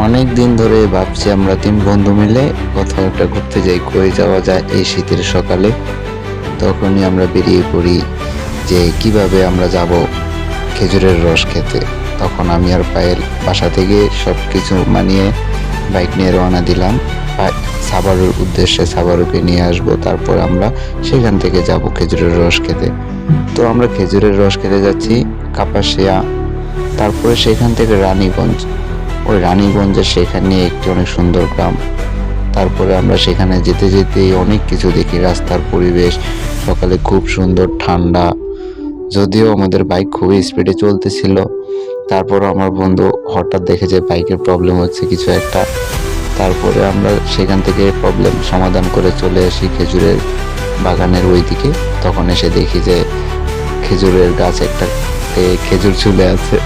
অনেক দিন ধরে ভাবছি আমরা ৩ বন্ধু মিলে কোথাও একটা ঘুরতে যাই, কই যাওয়া যায় এই শীতের সকালে। তখনই আমরা বেরিয়ে পড়ি যে কিভাবে আমরা যাব খেজুরের রস খেতে। তখন আমি আর পায়েল বাসা থেকে সবকিছু মানিয়ে বাইক নিয়ে রওনা দিলাম সাভারের উদ্দেশ্যে। সাভারকে নিয়ে আসবো, তারপর আমরা সেখান থেকে যাব খেজুরের রস খেতে। তো আমরা খেজুরের রস খেতে যাচ্ছি কাপাসিয়া, তারপরে সেখান থেকে রানীগঞ্জ। ওই রানীগঞ্জের সেখানে একটি অনেক সুন্দর গ্রাম। তারপরে আমরা সেখানে যেতে যেতে অনেক কিছু দেখি, রাস্তার পরিবেশ সকালে খুব সুন্দর ঠান্ডা, যদিও আমাদের বাইক খুবই স্পিডে চলতেছিল। তারপর আমার বন্ধু হঠাৎ দেখে যে বাইকের প্রবলেম হচ্ছে কিছু একটা। তারপরে আমরা সেখান থেকে প্রবলেম সমাধান করে চলে আসি খেজুরের বাগানের ওই দিকে। তখন এসে দেখি যে খেজুরের গাছ একটাতে খেজুর ঝুলে আছে।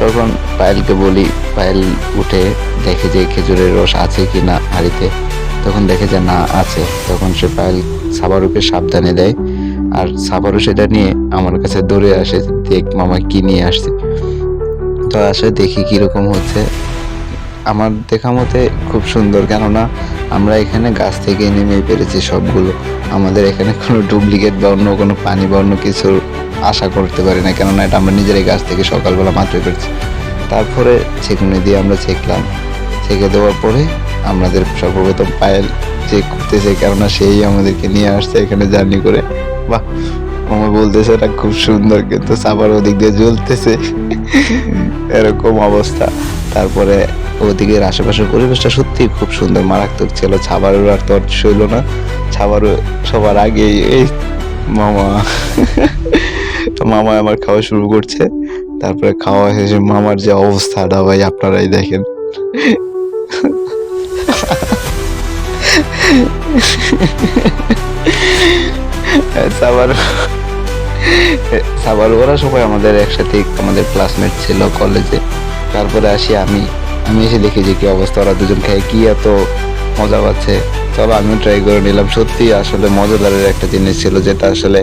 তখন পায়েলকে বলি, পায়েল উঠে দেখে যে খেজুরের রস আছে কি না হাঁড়িতে। তখন দেখে যে না আছে। তখন সে পায়েল সাবারুকে সাবধানে দেয়, আর সাবারু সেটা নিয়ে আমার কাছে দৌড়ে আসে, দেখ মামা কি নিয়ে আসছে। তো আসে দেখি কিরকম হচ্ছে। আমার দেখা মতে খুব সুন্দর, কেননা আমরা এখানে গাছ থেকে নেমেই পেরেছি সবগুলো। আমাদের এখানে কোনো ডুপ্লিকেট বা অন্য কোনো পানি বা অন্য কিছু আশা করতে পারি না, কেননা এটা আমরা নিজেরাই গাছ থেকে সকালবেলা মাত্রই পেরেছি। তারপরে ছেঁকুনি দিয়ে আমরা ছেঁকলাম। ছেঁকে দেওয়ার পরে আমাদের সর্বপ্রথম পায়েল চেক করতেছে, কেননা সেই আমাদেরকে নিয়ে আসছে এখানে জার্নি করে। বাহ, মামা বলতেছে এটা খুব সুন্দর, কিন্তু সাবার ওদিক দিয়ে জ্বলতেছে এরকম অবস্থা। তারপরে ওদিকের আশেপাশের পরিবেশটা সত্যিই খুব সুন্দর, মারাত্মক ছিল। ছাবারের আর তর সইল না, ছাবারও সবার আগে এই মামা তো মামা আমার খাওয়া শুরু করছে। তারপরে খাওয়া শেষে মামার যে অবস্থাটা ভাই আপনারাই দেখেন। সাবার সাবার ওরা সবাই আমাদের একসাথে, আমাদের ক্লাসমেট ছিল কলেজে। তারপরে আসি আমি এসে দেখি যে কি অবস্থা, ওরা দুজন খেয়ে কি এত মজা পাচ্ছে। চলো আমিও ট্রাই করে নিলাম। সত্যি আসলে মজাদারের একটা জিনিস ছিল, যেটা আসলে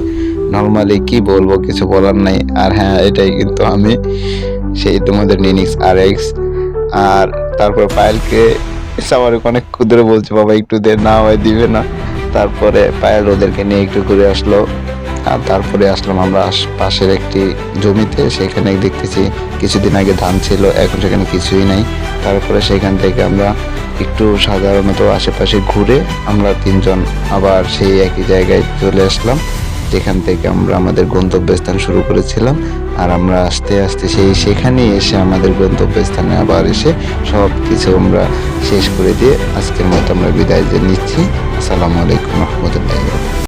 নর্মালি কি বলবো, কিছু বলার নাই। আর হ্যাঁ, এটাই কিন্তু আমি সেই তোমাদের নিনিক্স RX। আর তারপর পায়েলকে সবার অনেক ক্ষুদ্র বলছে বাবা একটু দে, না হয় দিবে না। তারপরে পায়েল ওদেরকে নিয়ে একটু ঘুরে আসলো। আর তারপরে আসলাম আমরা পাশের একটি জমিতে। সেখানে দেখতেছি কিছুদিন আগে ধান ছিল, এখন সেখানে কিছুই নাই। তারপরে সেখান থেকে আমরা একটু সাধারণত আশেপাশে ঘুরে আমরা 3 জন আবার সেই একই জায়গায় চলে আসলাম, যেখান থেকে আমরা আমাদের গন্তব্যস্থান শুরু করেছিলাম। আর আমরা আস্তে আস্তে সেখানেই এসে আমাদের গন্তব্যস্থানে আবার এসে সব কিছু আমরা শেষ করে দিয়ে আজকের মতো আমরা বিদায় নিচ্ছি। আসসালামু আলাইকুম রহমতুল্লাহ।